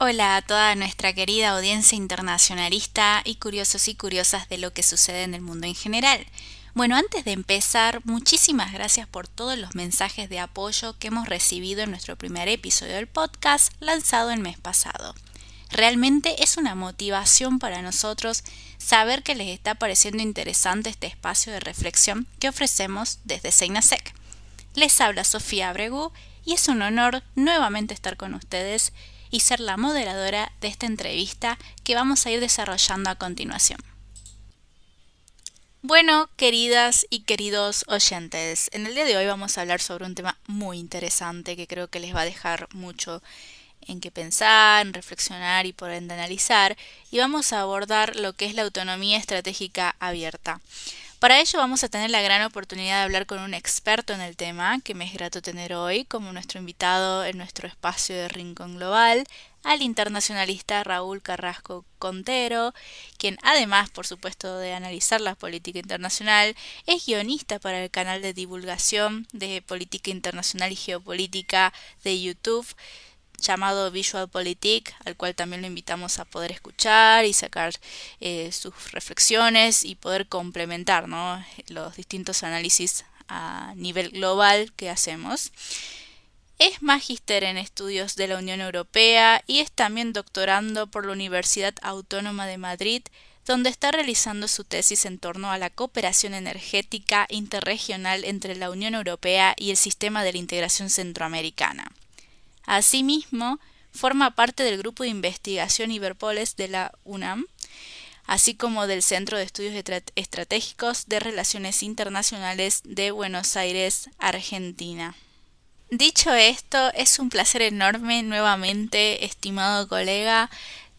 Hola a toda nuestra querida audiencia internacionalista y curiosos y curiosas de lo que sucede en el mundo en general. Bueno, antes de empezar, muchísimas gracias por todos los mensajes de apoyo que hemos recibido en nuestro primer episodio del podcast lanzado el mes pasado. Realmente es una motivación para nosotros saber que les está pareciendo interesante este espacio de reflexión que ofrecemos desde Seinasec. Les habla Sofía Abregu y es un honor nuevamente estar con ustedes y ser la moderadora de esta entrevista que vamos a ir desarrollando a continuación. Bueno, queridas y queridos oyentes, en el día de hoy vamos a hablar sobre un tema muy interesante que creo que les va a dejar mucho en qué pensar, en reflexionar y por ende analizar, y vamos a abordar lo que es la autonomía estratégica abierta. Para ello vamos a tener la gran oportunidad de hablar con un experto en el tema, que me es grato tener hoy como nuestro invitado en nuestro espacio de Rincón Global, al internacionalista Raúl Carrasco Contero, quien además, por supuesto, de analizar la política internacional, es guionista para el canal de divulgación de política internacional y geopolítica de YouTube, llamado VisualPolitik, al cual también lo invitamos a poder escuchar y sacar sus reflexiones y poder complementar, ¿no?, los distintos análisis a nivel global que hacemos. Es magíster en estudios de la Unión Europea y es también doctorando por la Universidad Autónoma de Madrid, donde está realizando su tesis en torno a la cooperación energética interregional entre la Unión Europea y el sistema de la integración centroamericana. Asimismo, forma parte del grupo de investigación Iberpoles de la UNAM, así como del Centro de Estudios Estratégicos de Relaciones Internacionales de Buenos Aires, Argentina. Dicho esto, es un placer enorme nuevamente, estimado colega,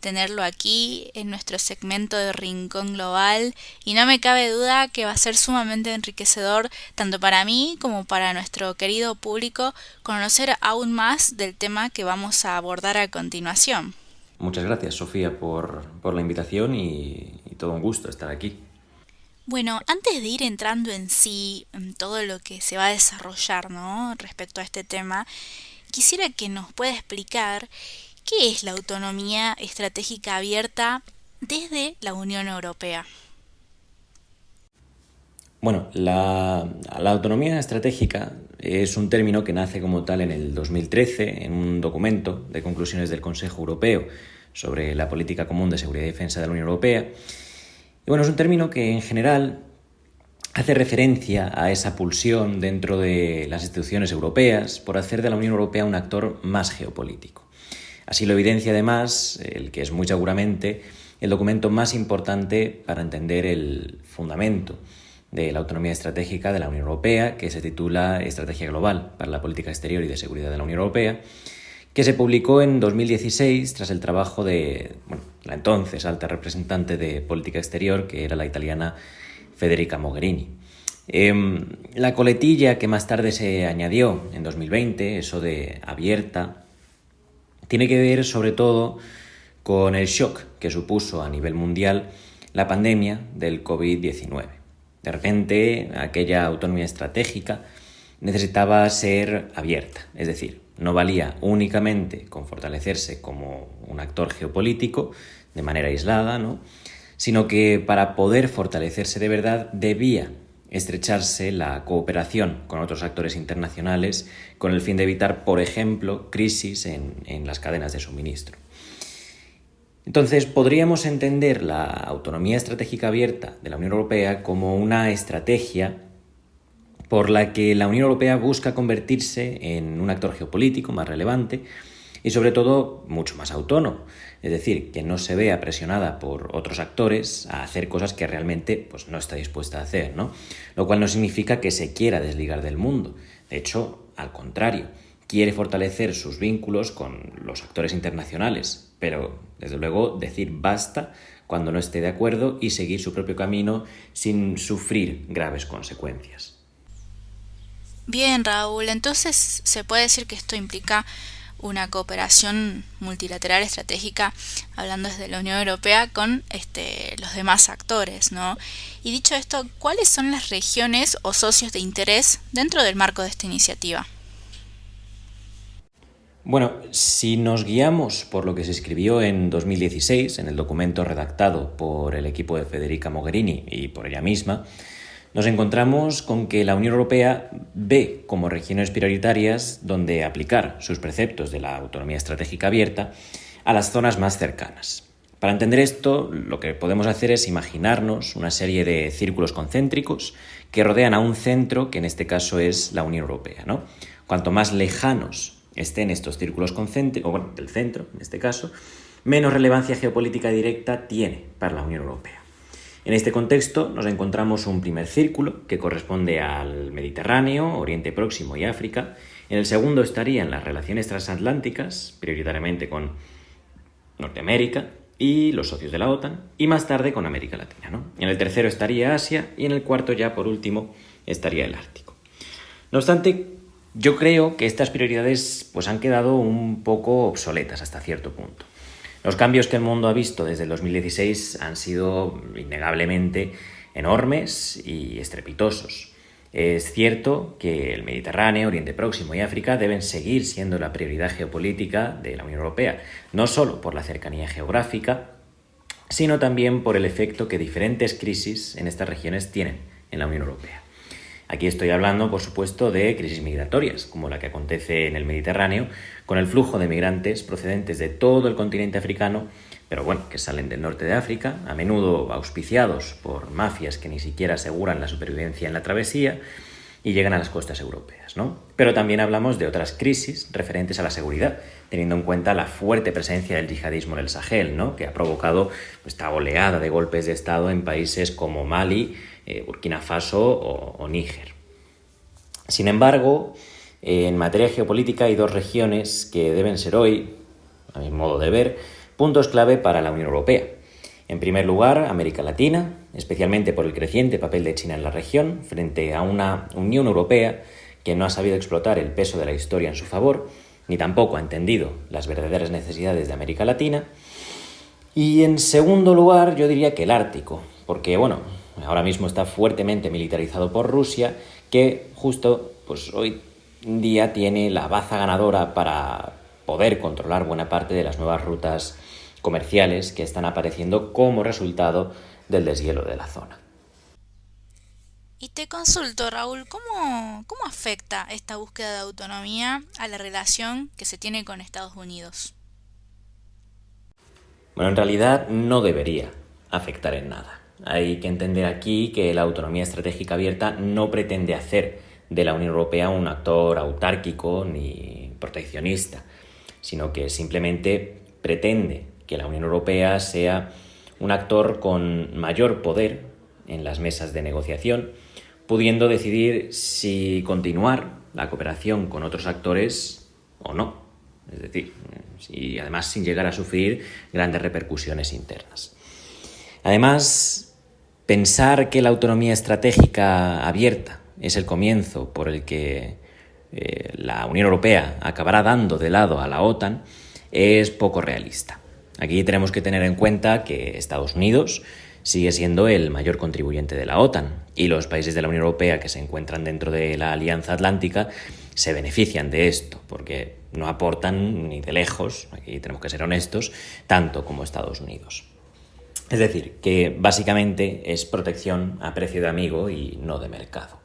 tenerlo aquí en nuestro segmento de Rincón Global, y no me cabe duda que va a ser sumamente enriquecedor tanto para mí como para nuestro querido público conocer aún más del tema que vamos a abordar a continuación. Muchas gracias, Sofía, por la invitación y todo un gusto estar aquí. Bueno, antes de ir entrando en sí, en todo lo que se va a desarrollar, ¿no?, respecto a este tema, quisiera que nos pueda explicar qué es la autonomía estratégica abierta desde la Unión Europea. Bueno, la autonomía estratégica es un término que nace como tal en el 2013 en un documento de conclusiones del Consejo Europeo sobre la política común de seguridad y defensa de la Unión Europea. Y bueno, es un término que en general hace referencia a esa pulsión dentro de las instituciones europeas por hacer de la Unión Europea un actor más geopolítico. Así lo evidencia además el que es muy seguramente el documento más importante para entender el fundamento de la autonomía estratégica de la Unión Europea, que se titula Estrategia Global para la Política Exterior y de Seguridad de la Unión Europea, que se publicó en 2016 tras el trabajo de la entonces alta representante de política exterior, que era la italiana Federica Mogherini. La coletilla que más tarde se añadió en 2020, eso de abierta, tiene que ver sobre todo con el shock que supuso a nivel mundial la pandemia del COVID-19. De repente, aquella autonomía estratégica necesitaba ser abierta, es decir, no valía únicamente con fortalecerse como un actor geopolítico de manera aislada, ¿no?, sino que para poder fortalecerse de verdad debía estrecharse la cooperación con otros actores internacionales con el fin de evitar, por ejemplo, crisis en las cadenas de suministro. Entonces, podríamos entender la autonomía estratégica abierta de la Unión Europea como una estrategia por la que la Unión Europea busca convertirse en un actor geopolítico más relevante y, sobre todo, mucho más autónomo. Es decir, que no se vea presionada por otros actores a hacer cosas que realmente no está dispuesta a hacer, ¿no? Lo cual no significa que se quiera desligar del mundo. De hecho, al contrario, quiere fortalecer sus vínculos con los actores internacionales, pero, desde luego, decir basta cuando no esté de acuerdo y seguir su propio camino sin sufrir graves consecuencias. Bien, Raúl, entonces se puede decir que esto implica una cooperación multilateral estratégica, hablando desde la Unión Europea, con los demás actores, ¿no? Y dicho esto, ¿cuáles son las regiones o socios de interés dentro del marco de esta iniciativa? Bueno, si nos guiamos por lo que se escribió en 2016, en el documento redactado por el equipo de Federica Mogherini y por ella misma, nos encontramos con que la Unión Europea ve como regiones prioritarias donde aplicar sus preceptos de la autonomía estratégica abierta a las zonas más cercanas. Para entender esto, lo que podemos hacer es imaginarnos una serie de círculos concéntricos que rodean a un centro, que en este caso es la Unión Europea, ¿no? Cuanto más lejanos estén estos círculos concéntricos, o bueno, del centro, en este caso, menos relevancia geopolítica directa tiene para la Unión Europea. En este contexto nos encontramos un primer círculo que corresponde al Mediterráneo, Oriente Próximo y África. En el segundo estarían las relaciones transatlánticas, prioritariamente con Norteamérica y los socios de la OTAN, y más tarde con América Latina, ¿no? En el tercero estaría Asia y en el cuarto, ya por último, estaría el Ártico. No obstante, yo creo que estas prioridades pues, han quedado un poco obsoletas hasta cierto punto. Los cambios que el mundo ha visto desde el 2016 han sido innegablemente enormes y estrepitosos. Es cierto que el Mediterráneo, Oriente Próximo y África deben seguir siendo la prioridad geopolítica de la Unión Europea, no solo por la cercanía geográfica, sino también por el efecto que diferentes crisis en estas regiones tienen en la Unión Europea. Aquí estoy hablando, por supuesto, de crisis migratorias, como la que acontece en el Mediterráneo, con el flujo de migrantes procedentes de todo el continente africano, pero bueno, que salen del norte de África, a menudo auspiciados por mafias que ni siquiera aseguran la supervivencia en la travesía, y llegan a las costas europeas, ¿no? Pero también hablamos de otras crisis referentes a la seguridad, teniendo en cuenta la fuerte presencia del yihadismo en el Sahel, ¿no? Que ha provocado esta oleada de golpes de Estado en países como Mali, Burkina Faso o Níger. Sin embargo, en materia geopolítica hay dos regiones que deben ser hoy, a mi modo de ver, puntos clave para la Unión Europea. En primer lugar, América Latina, especialmente por el creciente papel de China en la región, frente a una Unión Europea que no ha sabido explotar el peso de la historia en su favor, ni tampoco ha entendido las verdaderas necesidades de América Latina. Y en segundo lugar, yo diría que el Ártico, porque, bueno, ahora mismo está fuertemente militarizado por Rusia, que justo pues, hoy en día tiene la baza ganadora para poder controlar buena parte de las nuevas rutas comerciales que están apareciendo como resultado del deshielo de la zona. Y te consulto, Raúl, ¿cómo afecta esta búsqueda de autonomía a la relación que se tiene con Estados Unidos? Bueno, en realidad no debería afectar en nada. Hay que entender aquí que la autonomía estratégica abierta no pretende hacer de la Unión Europea un actor autárquico ni proteccionista, sino que simplemente pretende que la Unión Europea sea un actor con mayor poder en las mesas de negociación, pudiendo decidir si continuar la cooperación con otros actores o no. Es decir, y además sin llegar a sufrir grandes repercusiones internas. Además, pensar que la autonomía estratégica abierta es el comienzo por el que la Unión Europea acabará dando de lado a la OTAN es poco realista. Aquí tenemos que tener en cuenta que Estados Unidos sigue siendo el mayor contribuyente de la OTAN y los países de la Unión Europea que se encuentran dentro de la Alianza Atlántica se benefician de esto porque no aportan ni de lejos, aquí tenemos que ser honestos, tanto como Estados Unidos. Es decir, que básicamente es protección a precio de amigo y no de mercado.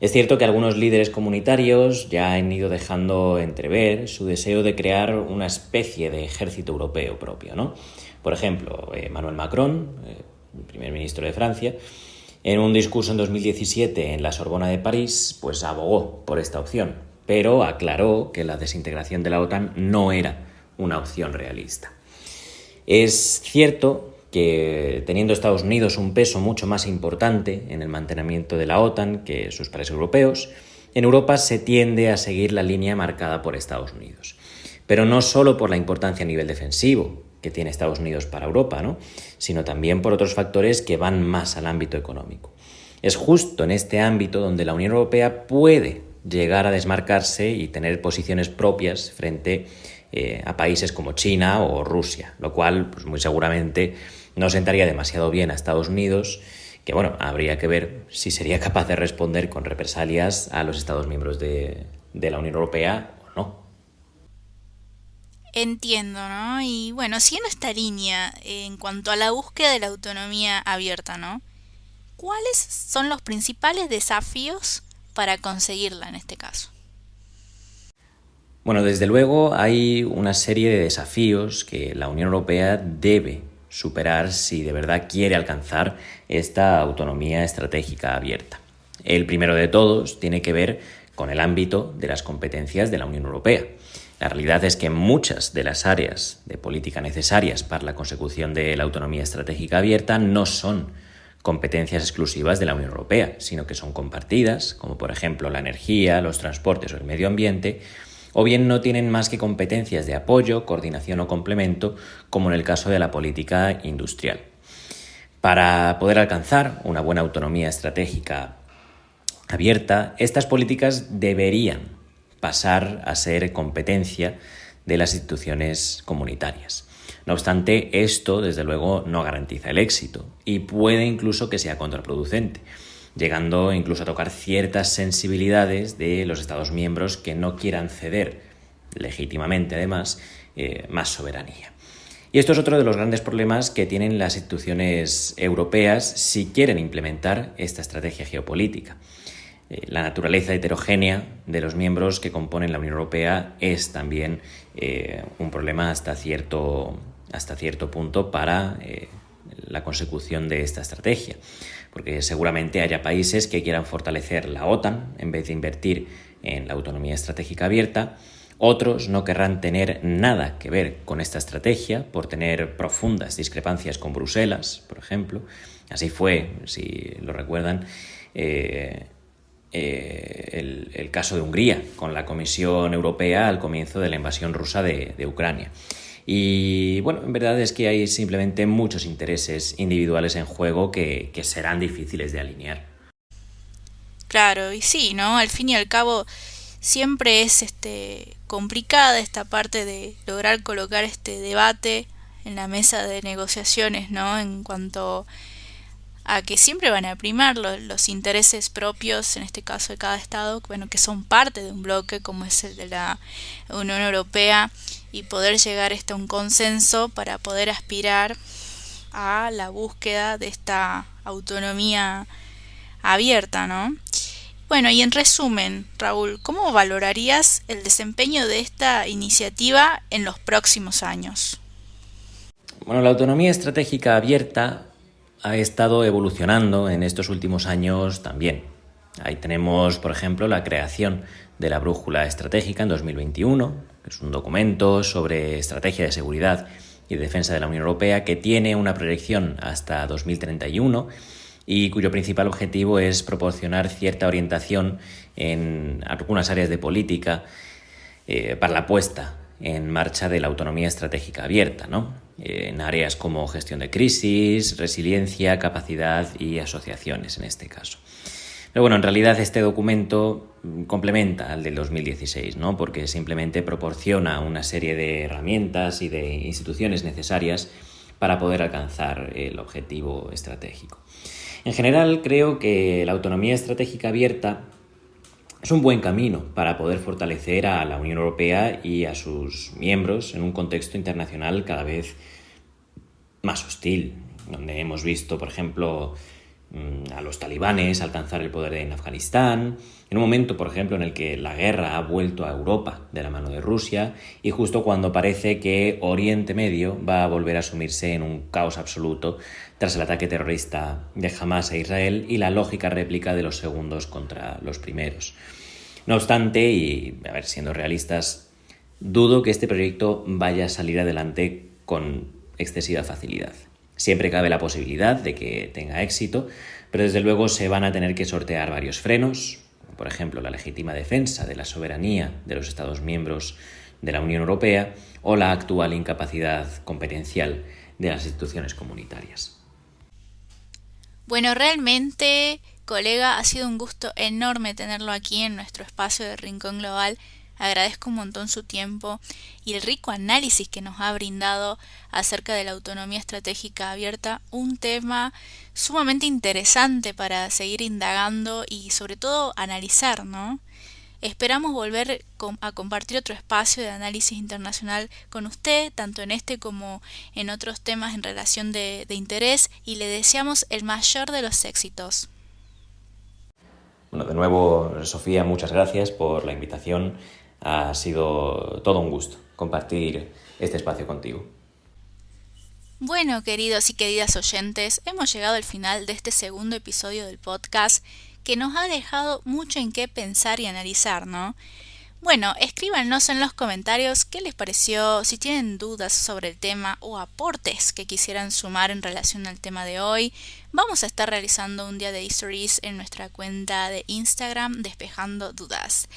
Es cierto que algunos líderes comunitarios ya han ido dejando entrever su deseo de crear una especie de ejército europeo propio, ¿no? Por ejemplo, Emmanuel Macron, el primer ministro de Francia, en un discurso en 2017 en la Sorbona de París, pues abogó por esta opción, pero aclaró que la desintegración de la OTAN no era una opción realista. Es cierto que teniendo Estados Unidos un peso mucho más importante en el mantenimiento de la OTAN que sus pares europeos, en Europa se tiende a seguir la línea marcada por Estados Unidos. Pero no solo por la importancia a nivel defensivo que tiene Estados Unidos para Europa, ¿no? Sino también por otros factores que van más al ámbito económico. Es justo en este ámbito donde la Unión Europea puede llegar a desmarcarse y tener posiciones propias frente a países como China o Rusia, lo cual pues muy seguramente no sentaría demasiado bien a Estados Unidos, que bueno, habría que ver si sería capaz de responder con represalias a los Estados miembros de la Unión Europea o no. Entiendo, ¿no? Y bueno, siguiendo esta línea, en cuanto a la búsqueda de la autonomía abierta, ¿no? ¿Cuáles son los principales desafíos para conseguirla en este caso? Bueno, desde luego hay una serie de desafíos que la Unión Europea debe superar si de verdad quiere alcanzar esta autonomía estratégica abierta. El primero de todos tiene que ver con el ámbito de las competencias de la Unión Europea. La realidad es que muchas de las áreas de política necesarias para la consecución de la autonomía estratégica abierta no son competencias exclusivas de la Unión Europea, sino que son compartidas, como por ejemplo la energía, los transportes o el medio ambiente, o bien no tienen más que competencias de apoyo, coordinación o complemento, como en el caso de la política industrial. Para poder alcanzar una buena autonomía estratégica abierta, estas políticas deberían pasar a ser competencia de las instituciones comunitarias. No obstante, esto, desde luego, no garantiza el éxito y puede incluso que sea contraproducente, llegando incluso a tocar ciertas sensibilidades de los Estados miembros que no quieran ceder, legítimamente además, más soberanía. Y esto es otro de los grandes problemas que tienen las instituciones europeas si quieren implementar esta estrategia geopolítica. La naturaleza heterogénea de los miembros que componen la Unión Europea es también un problema hasta cierto punto para la consecución de esta estrategia, porque seguramente haya países que quieran fortalecer la OTAN en vez de invertir en la autonomía estratégica abierta. Otros no querrán tener nada que ver con esta estrategia por tener profundas discrepancias con Bruselas, por ejemplo. Así fue, si lo recuerdan, el caso de Hungría con la Comisión Europea al comienzo de la invasión rusa de Ucrania. Y bueno, en verdad es que hay simplemente muchos intereses individuales en juego que serán difíciles de alinear. Claro, y sí, ¿no? Al fin y al cabo siempre es complicada esta parte de lograr colocar este debate en la mesa de negociaciones, ¿no? En cuanto a que siempre van a primar los intereses propios, en este caso de cada estado, bueno, que son parte de un bloque como es el de la Unión Europea, y poder llegar a un consenso para poder aspirar a la búsqueda de esta autonomía abierta, ¿no? Bueno, y en resumen, Raúl, ¿cómo valorarías el desempeño de esta iniciativa en los próximos años? Bueno, la autonomía estratégica abierta ha estado evolucionando en estos últimos años también. Ahí tenemos, por ejemplo, la creación de la Brújula Estratégica en 2021, que es un documento sobre estrategia de seguridad y defensa de la Unión Europea que tiene una proyección hasta 2031 y cuyo principal objetivo es proporcionar cierta orientación en algunas áreas de política para la puesta en marcha de la autonomía estratégica abierta, ¿no? En áreas como gestión de crisis, resiliencia, capacidad y asociaciones en este caso. Pero bueno, en realidad este documento complementa al del 2016, ¿no? Porque simplemente proporciona una serie de herramientas y de instituciones necesarias para poder alcanzar el objetivo estratégico. En general, creo que la autonomía estratégica abierta es un buen camino para poder fortalecer a la Unión Europea y a sus miembros en un contexto internacional cada vez más hostil, donde hemos visto, por ejemplo, a los talibanes alcanzar el poder en Afganistán, en un momento, por ejemplo, en el que la guerra ha vuelto a Europa de la mano de Rusia y justo cuando parece que Oriente Medio va a volver a sumirse en un caos absoluto tras el ataque terrorista de Hamás a Israel y la lógica réplica de los segundos contra los primeros. No obstante, y a ver, siendo realistas, dudo que este proyecto vaya a salir adelante con excesiva facilidad. Siempre cabe la posibilidad de que tenga éxito, pero desde luego se van a tener que sortear varios frenos, por ejemplo, la legítima defensa de la soberanía de los Estados miembros de la Unión Europea o la actual incapacidad competencial de las instituciones comunitarias. Bueno, realmente, colega, ha sido un gusto enorme tenerlo aquí en nuestro espacio de Rincón Global. Agradezco un montón su tiempo y el rico análisis que nos ha brindado acerca de la autonomía estratégica abierta, un tema sumamente interesante para seguir indagando y sobre todo analizar, ¿no? Esperamos volver a compartir otro espacio de análisis internacional con usted, tanto en este como en otros temas en relación de interés, y le deseamos el mayor de los éxitos. Bueno, de nuevo, Sofía, muchas gracias por la invitación. Ha sido todo un gusto compartir este espacio contigo. Bueno, queridos y queridas oyentes, hemos llegado al final de este segundo episodio del podcast que nos ha dejado mucho en qué pensar y analizar, ¿no? Bueno, escríbanos en los comentarios qué les pareció, si tienen dudas sobre el tema o aportes que quisieran sumar en relación al tema de hoy. Vamos a estar realizando un día de Histories en nuestra cuenta de Instagram, Despejando Dudas.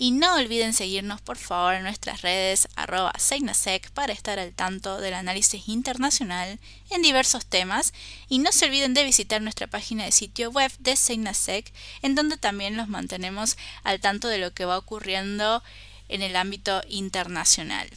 Y no olviden seguirnos por favor en nuestras redes @seinasec para estar al tanto del análisis internacional en diversos temas, y no se olviden de visitar nuestra página de sitio web de Seinasec, en donde también los mantenemos al tanto de lo que va ocurriendo en el ámbito internacional.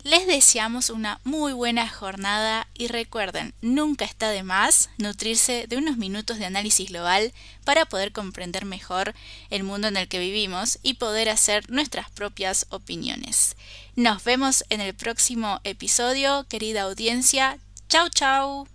Les deseamos una muy buena jornada y recuerden, nunca está de más nutrirse de unos minutos de análisis global para poder comprender mejor el mundo en el que vivimos y poder hacer nuestras propias opiniones. Nos vemos en el próximo episodio, querida audiencia. Chau, chau.